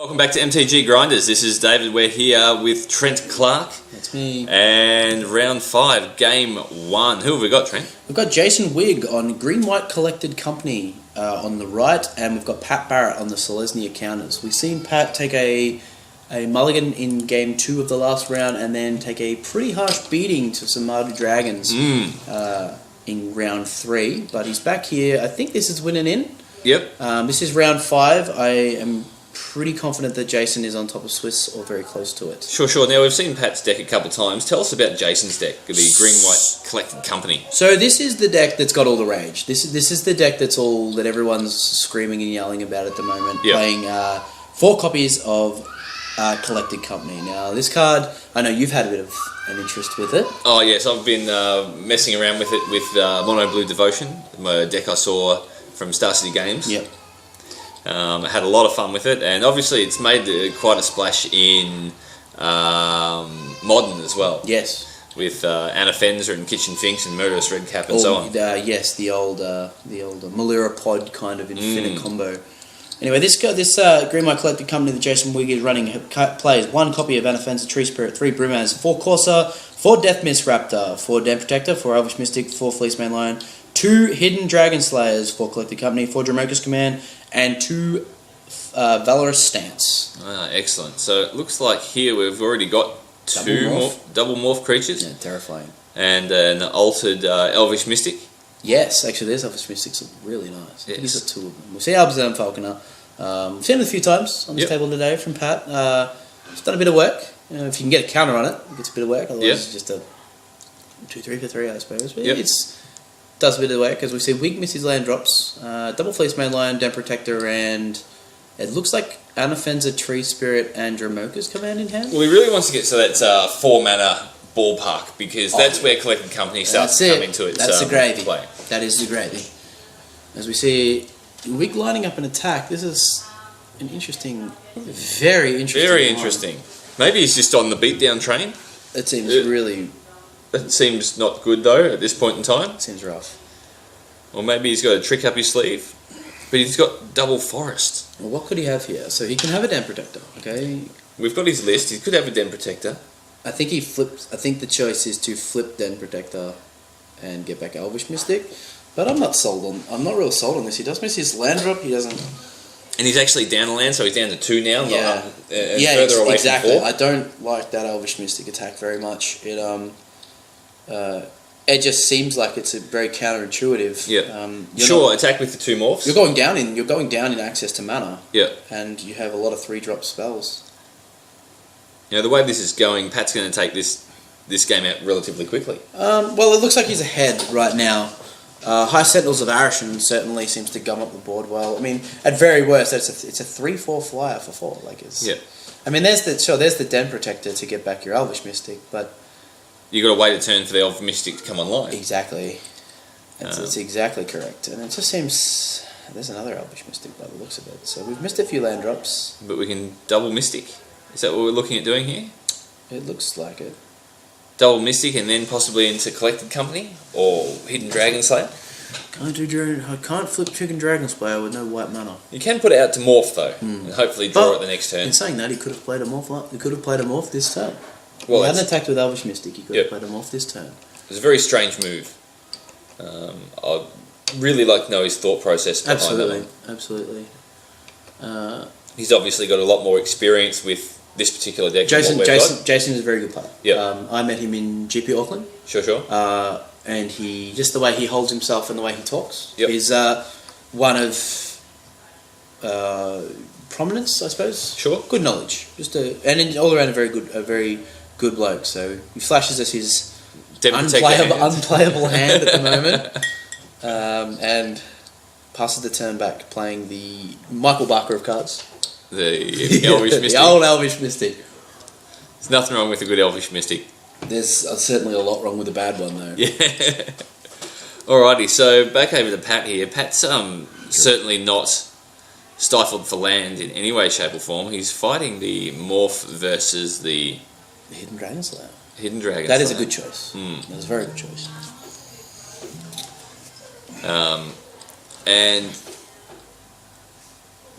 Welcome back to MTG Grinders. This is David. We're here with Trent Clark. That's me. And round 5, game 1. Who have we got, Trent? We've got Jason Wigg on Green White Collected Company on the right, and we've got Pat Barrett on the Selesnya Counters. We've seen Pat take a mulligan in game 2 of the last round, and then take a pretty harsh beating to some Mardu Dragons in round 3. But he's back here. I think this is winning in. Yep. This is round 5. I am pretty confident that Jason is on top of Swiss or very close to it. Sure. Now, we've seen Pat's deck a couple of times. Tell us about Jason's deck, the Green White Collected Company. So this is the deck that's got all the rage. This is the deck that everyone's screaming and yelling about at the moment. Yep. Playing 4 copies of Collected Company. Now, this card, I know you've had a bit of an interest with it. Oh, yes. I've been messing around with it with Mono Blue Devotion, my deck I saw from Star City Games. Yep. I had a lot of fun with it, and obviously it's made quite a splash in Modern as well. Yes. With Anna Fenzer and Kitchen Finks and Murderous Redcap and so on. Yes, the old Malira Pod kind of infinite combo. Anyway, this Green White Collected Company that Jason Wigg is running plays 1 copy of Anna Fenzer, Tree Spirit, 3 Brimaz, 4 Corsair, 4 Death Mist Raptor, 4 Den Protector, 4 Elvish Mystic, 4 Fleece Main Lion, 2 Hidden Dragon Slayers for Collected Company, 4 Dromoka's Command, and 2 Valorous Stance. Excellent. So it looks like here we've already got 2 double morph creatures. Yeah, terrifying. And an altered Elvish Mystic. Yes, actually, there's Elvish Mystics are really nice. Yes. He's got 2 of them. We see Albazan Falconer. We've seen it a few times on this table today from Pat. It's done a bit of work. If you can get a counter on it, it gets a bit of work. Otherwise, it's just a 2-3 for 3, I suppose. But does a bit of work, because we see Wigg misses land drops, double Fleece Main Lion, Den Protector, and it looks like Anna Fenzer, Tree Spirit, and Dromoka's Command in hand. Well, he really wants to get to that 4 mana ballpark, because that's where Collected Company starts to come into its That's the gravy. play. That is the gravy. As we see Wigg lining up an attack, this is an interesting, very interesting. Very interesting. Maybe he's just on the beatdown train. It seems really... That seems not good, though, at this point in time. Seems rough. Or maybe he's got a trick up his sleeve. But he's got double Forest. Well, what could he have here? So he can have a Den Protector, okay? We've got his list. He could have a Den Protector. I think the choice is to flip Den Protector and get back Elvish Mystic. But I'm not real sold on this. He does miss his land drop. He doesn't... And he's actually down a land, so he's down to 2 now. Yeah. Further away exactly. from 4. I don't like that Elvish Mystic attack very much. It just seems like it's a very counterintuitive. Yeah. Attack with the 2 morphs. You're going down in access to mana. Yeah. And you have a lot of 3-drop spells. The way this is going, Pat's going to take this game out relatively quickly. Well, it looks like he's ahead right now. High Sentinels of Arishan certainly seems to gum up the board well. I mean, at very worst, it's a 3/4 flyer for 4. I mean, there's the Den Protector to get back your Elvish Mystic, but you got to wait a turn for the Elvish Mystic to come online. Exactly. It's exactly correct, and it just seems there's another Elvish Mystic by the looks of it. So we've missed a few land drops, but we can double Mystic. Is that what we're looking at doing here? It looks like it. Double Mystic and then possibly into Collected Company or Hidden Dragon Slayer. I can't flip Chicken Dragon Slayer with no white mana. You can put it out to morph though, and hopefully draw it the next turn. In saying that, he could have played a morph. He could have played a morph this turn. Well, he hadn't attacked with Elvish Mystic. He could have played a morph this turn. It was a very strange move. I'd really like to know his thought process behind that. Absolutely. He's obviously got a lot more experience with this particular deck. Jason is a very good player. Yeah. I met him in GP Auckland. Sure. And he, just the way he holds himself and the way he talks, is one of prominence, I suppose. Sure. Good knowledge, and all around a very good bloke. So he flashes us his unplayable hand at the moment, and passes the turn back, playing the Michael Barker of cards. The Elvish Mystic. The old Elvish Mystic. There's nothing wrong with a good Elvish Mystic. There's certainly a lot wrong with a bad one, though. Yeah. Alrighty, so back over to Pat here. Pat's certainly not stifled for land in any way, shape or form. He's fighting the Morph versus the Hidden Dragon Slayer. That is a good choice. That is a very good choice. And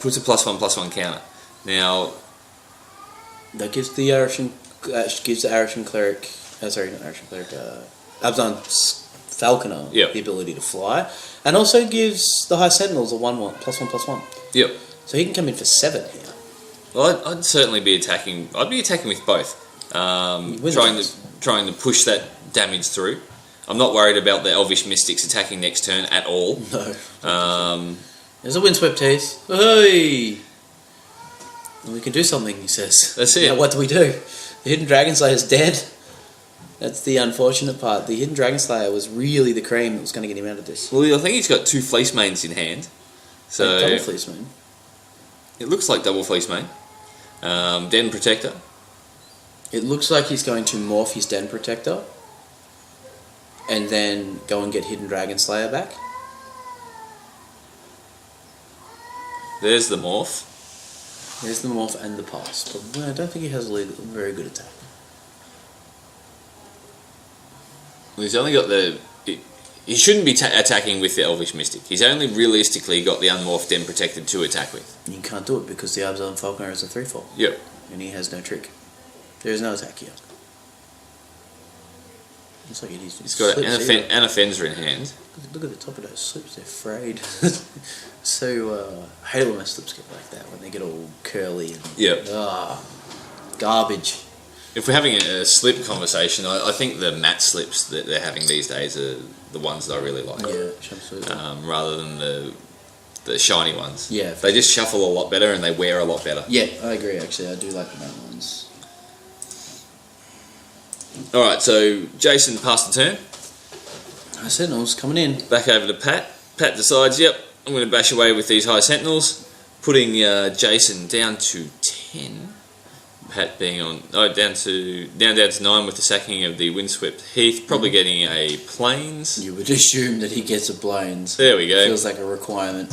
puts a +1/+1 counter. Now, that gives the Arishan cleric, sorry, not Arishan cleric, Abzan Falconer Yep. the ability to fly, and also gives the High Sentinels a 1/1 +1/+1. yep. So he can come in for 7 here. Well, I'd certainly be attacking. I'd be attacking with both, trying to push that damage through. I'm not worried about the Elvish Mystics attacking next turn at all. No. There's a Windswept Teeth. Hey! And we can do something, he says. That's it. Now, what do we do? The Hidden Dragon Slayer is dead. That's the unfortunate part. The Hidden Dragon Slayer was really the cream that was going to get him out of this. Well, I think he's got 2 Fleece Mains in hand. So Double Fleece Mane. It looks like double Fleece Main. Den Protector. It looks like he's going to morph his Den Protector and then go and get Hidden Dragon Slayer back. There's the morph. There's the morph and the pass, but I don't think he has a very good attack. Well, he's only got the... He shouldn't be attacking with the Elvish Mystic. He's only realistically got the Unmorphed Den Protected to attack with. You can't do it because the Abzan Falconer is a 3/4. Yep. And he has no trick. There is no attack here. Looks like He's got an Offenser in hand. Look at the top of those slips, they're frayed. So, I hate it when my slips get like that, when they get all curly and... Yep. Garbage. If we're having a slip conversation, I think the matte slips that they're having these days are the ones that I really like. Yeah, absolutely. Rather than the shiny ones. Yeah. They just shuffle a lot better and they wear a lot better. Yeah, I agree actually. I do like the matte ones. Alright, so Jason passed the turn. High Sentinels coming in. Back over to Pat. Pat decides, yep, I'm going to bash away with these High Sentinels, putting Jason down to 10. Pat being on down to 9 with the sacking of the Windswept Heath, probably getting a Plains. You would assume that he gets a Plains. There we go. Feels like a requirement.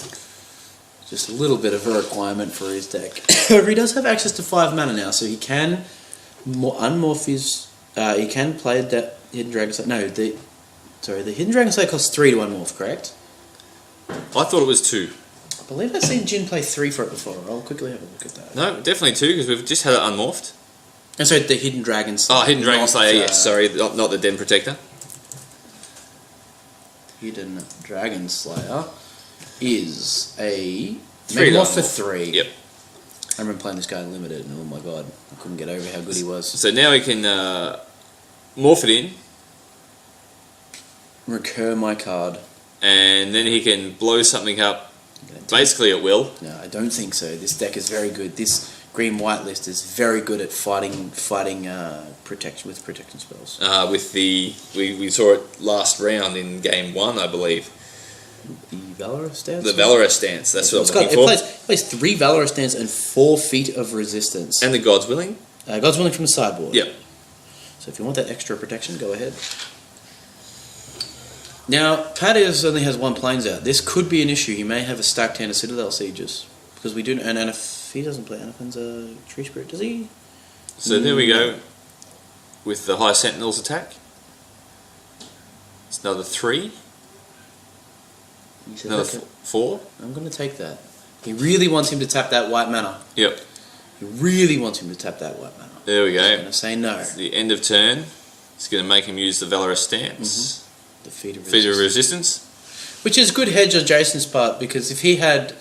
Just a little bit of a requirement for his deck. However, he does have access to 5 mana now, so he can unmorph his. He can play that Hidden Dragon Slayer. No, the Hidden Dragon Slayer costs 3 to unmorph, correct? I thought it was 2. I believe I've seen Jin play 3 for it before. I'll quickly have a look at that. No, definitely 2 because we've just had it unmorphed. And so the Hidden Dragon Slayer. Oh, Hidden Dragon Slayer, yes. Sorry, not the Den Protector. Hidden Dragon Slayer is a 3 morph for 3. Yep. I remember playing this guy limited, and oh my god, I couldn't get over how good he was. So now we can morph it in. Recur my card. And then he can blow something up basically at will. No, I don't think so. This deck is very good. This green-white list is very good at fighting protection with protection spells. With the we saw it last round in game 1, I believe. The Valorous Stance? The Valorous Stance, that's what I'm looking for. It plays 3 Valorous Stance and 4 Feet of Resistance. And the God's Willing? God's Willing from the sideboard. Yep. So if you want that extra protection, go ahead. Now, Pat only has 1 Plains out. This could be an issue. He may have a stacked hand of Citadel Sieges. Because we do... And if he doesn't play Anaphan's a Tree Spirit, does he? So there we go. With the High Sentinels attack. It's another 3. Another 4. I'm going to take that. He really wants him to tap that white mana. Yep. He really wants him to tap that white mana. There we go. I'm going to say no. It's the end of turn. It's going to make him use the Valorous Stance. The Feet of Resistance. Which is good hedge on Jason's part, because if he had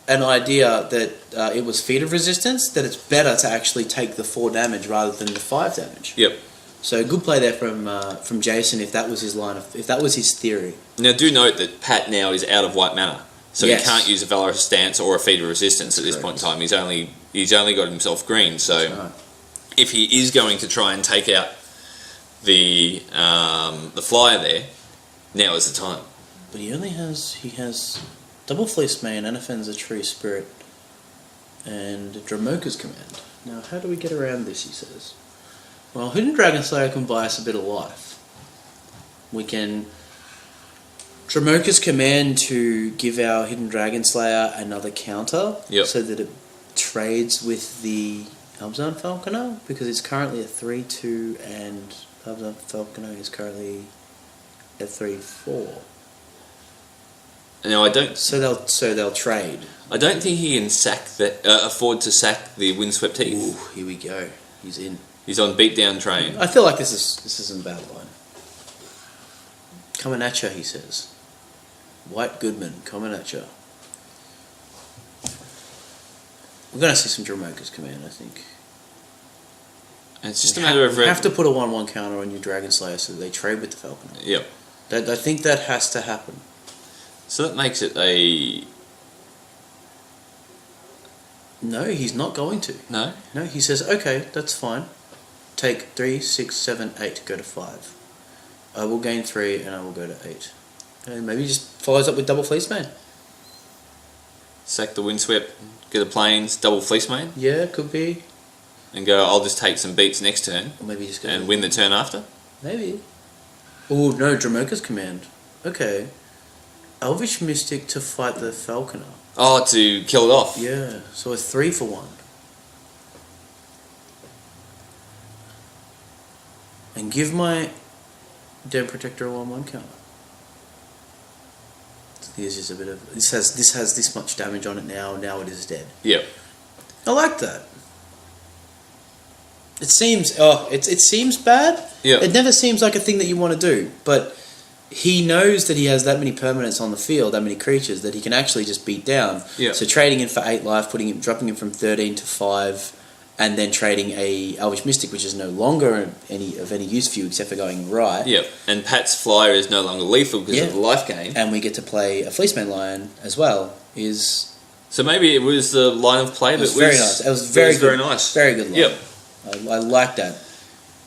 an idea that it was Feet of Resistance, that it's better to actually take the 4 damage rather than the 5 damage. Yep. So good play there from Jason if that was his if that was his theory. Now do note that Pat now is out of white mana. So yes. He can't use a Valorous Stance or a Feet of Resistance at this point in time. He's only got himself green. So right. If he is going to try and take out the flyer there, now is the time. But he has Double Fleece Mane, Anaphan's a Tree Spirit, and Dramoka's Command. Now how do we get around this, he says? Well, Hidden Dragon Slayer can buy us a bit of life. We can Dramoka's Command to give our Hidden Dragon Slayer another counter, so that it trades with the Abzan Falconer, because it's currently at 3/2 and Abzan Falconer is currently at 3/4. Now I don't. So they'll trade. I don't think he can afford to sack the windswept heath. Ooh, here we go. He's in. He's on beatdown train. I feel like this isn't a bad line. Coming at ya, he says. White Goodman coming at ya. We're going to see some Dromoka's command, I think. And it's just a matter of... You have to put a 1/1 counter on your Dragon Slayer so that they trade with the Falconer. Yep. I think that has to happen. So that makes it a... No, he's not going to. No? No, he says, okay, that's fine. Take 3, 6, 7, 8, go to 5. I will gain 3 and I will go to 8. And maybe he just follows up with double Fleece Mane. Sack the windswept, get the planes, double Fleece Mane. Yeah, could be. And go, I'll just take some beats next turn. Or maybe just go... And win the turn after. Maybe. Oh, no, Dromoka's command. Okay. Elvish Mystic to fight the Falconer. Oh, to kill it off. Yeah, so a 3 for 1. And give my Den Protector a 1/1 counter. Here's just a bit of... This has this much damage on it now. Now it is dead. Yep. I like that. It seems... Oh, it seems bad. Yeah. It never seems like a thing that you want to do. But he knows that he has that many permanents on the field, that many creatures, that he can actually just beat down. Yeah. So trading in for 8 life, dropping him from 13 to 5... and then trading a Elvish Mystic, which is no longer of any use for you except for going right. Yep, and Pat's Flyer is no longer lethal because of the life gain. And we get to play a Fleece Mane Lion as well. So maybe it was the line of play that was very nice. It was very nice. Very good line. Yep. I like that.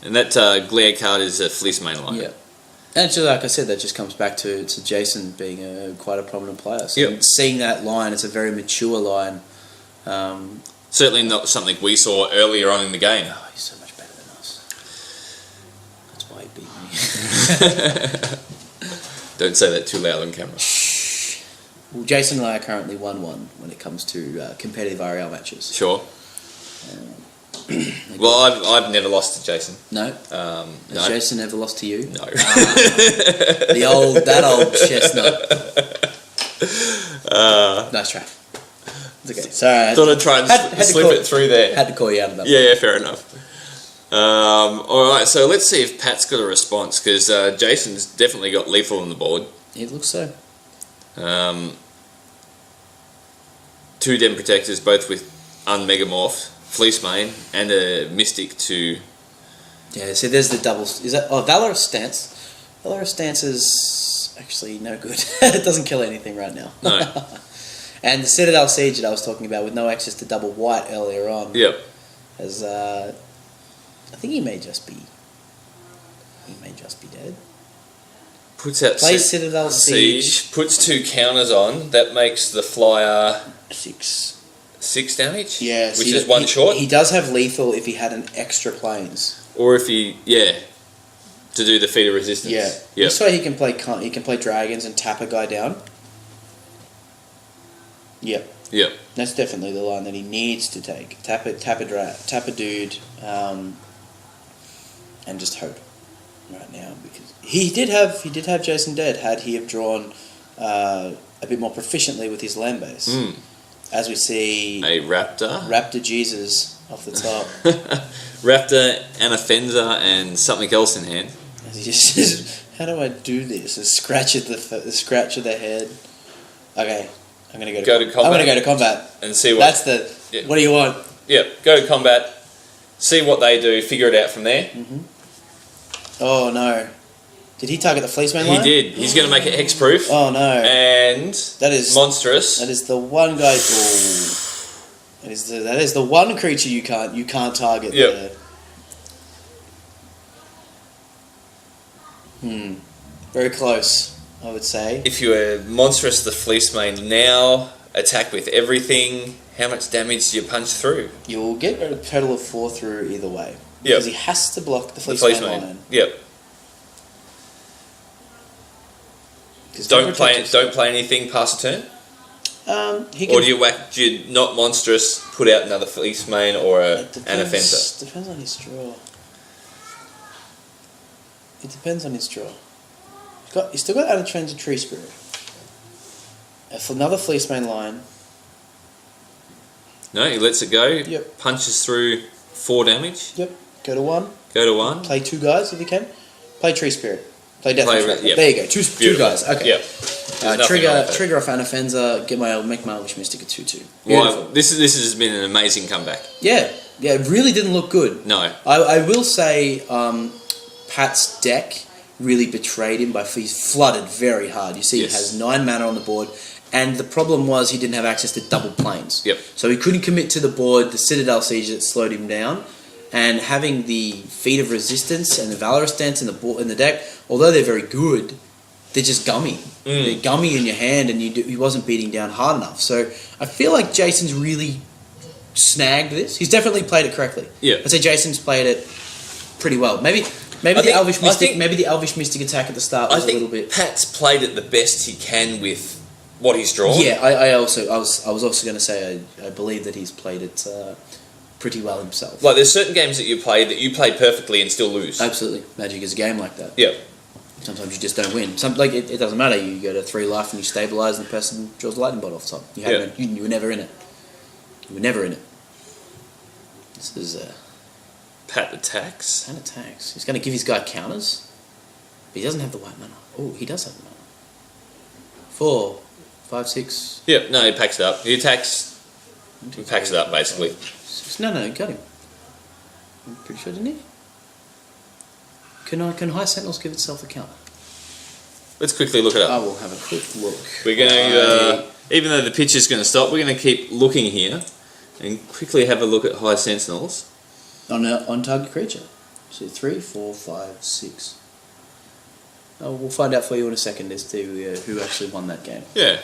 And that Glare card is a Fleece Mane Lion. Yeah. And it's just, like I said, that just comes back to Jason being quite a prominent player. So seeing that line, it's a very mature line. Certainly not something we saw earlier on in the game. Oh, he's so much better than us. That's why he beat me. Don't say that too loud on camera. Well, Jason and I are currently 1-1 when it comes to competitive RL matches. Sure. Well, I've never lost to Jason. No? No. Has Jason ever lost to you? No. That old chestnut. Nice try. It's okay. Sorry. Thought I'd try and slip it through there. Had to call you out of that. Yeah, fair enough. Alright, so let's see if Pat's got a response, because Jason's definitely got lethal on the board. It looks so. 2 Den Protectors, both with Unmegamorph, Fleece Mane, and a Mystic to... Yeah, so there's the double... Is that... Oh, Valorous Stance. Valorous Stance is actually no good. It doesn't kill anything right now. No. And the Citadel Siege that I was talking about with no access to double white earlier on. Yep. Has, I think he may just be dead. Puts out Plays Citadel Siege. Puts 2 counters on. That makes the Flyer 6 damage? Yeah. Which is 1 short? He does have lethal if he had an extra planes. Or if he... Yeah. To do the Feat of Resistance. Yeah. Yep. This way he can play dragons and tap a guy down. Yep. Yep. That's definitely the line that he needs to take. Tap a dude, and just hope right now, because he did have Jason dead had he have drawn a bit more proficiently with his land base. As we see a Raptor Jesus off the top. Raptor and a Fenza and something else in hand. He just how do I do this? A scratch at the head. Okay. I'm going to go to combat. I'm going to go to combat. And see what... That's the... Yeah. What do you want? Yep, go to combat, see what they do, figure it out from there. Mm-hmm. Oh, no. Did he target the Fleece Mane line? He did. He's going to make it hex-proof. Oh, no. And... That is... Monstrous. That is the one guy... That is the one creature you can't target there. Very close. I would say. If you were Monstrous the Fleece Mane now, attack with everything, how much damage do you punch through? You'll get a total of 4 through either way. Yep. Because he has to block the Fleece Mane line. Yep. Don't play anything past a turn? Or do you not Monstrous, put out another Fleece Mane or an Offenser? Depends on his draw. It depends on his draw. He's still got Unattracted Tree Spirit. Another fleece main line. No, he lets it go. Yep. Punches through 4 damage. Yep. Go to 1. Go to 1. Play 2 guys if you can. Play Tree Spirit. Play Death Trap. Yep. There you go. Two guys. Okay. Yep. Trigger off an offenser. Make my Elvish Mystic a 2/2. Well, this has been an amazing comeback. Yeah. It really didn't look good. No. I will say Pat's deck really betrayed him he's flooded very hard. You see, He has 9 mana on the board, and the problem was he didn't have access to double planes. Yep. So he couldn't commit to the board. The Citadel Siege that slowed him down, and having the Feat of Resistance and the Valorous Dance in the deck, although they're very good, they're just gummy. They're gummy in your hand, and he wasn't beating down hard enough. So I feel like Jason's really snagged this. He's definitely played it correctly. Yeah. I'd say Jason's played it pretty well. Maybe the Elvish Mystic attack at the start was a little bit. Pat's played it the best he can with what he's drawn. Yeah, I was also going to say I believe that he's played it pretty well himself. Like there's certain games that you play perfectly and still lose. Absolutely, Magic is a game like that. Yeah. Sometimes you just don't win. It doesn't matter. You go to 3 life and you stabilize, and the person draws a lightning bolt off the top. You were never in it. You were never in it. This is Pat attacks. Pat attacks. He's going to give his guy counters, but he doesn't have the white mana. Oh, he does have the mana. 4, 5, 6. Yep. No, he packs it up. He attacks. He packs it up basically. No, he got him. I'm pretty sure, didn't he? Can High Sentinels give itself a counter? Let's quickly look it up. I will have a quick look. We're going to, even though the pitch is going to stop, we're going to keep looking here and quickly have a look at High Sentinels. On target creature. So 3, 4, 5, 6. We'll find out for you in a second as to who actually won that game. Yeah.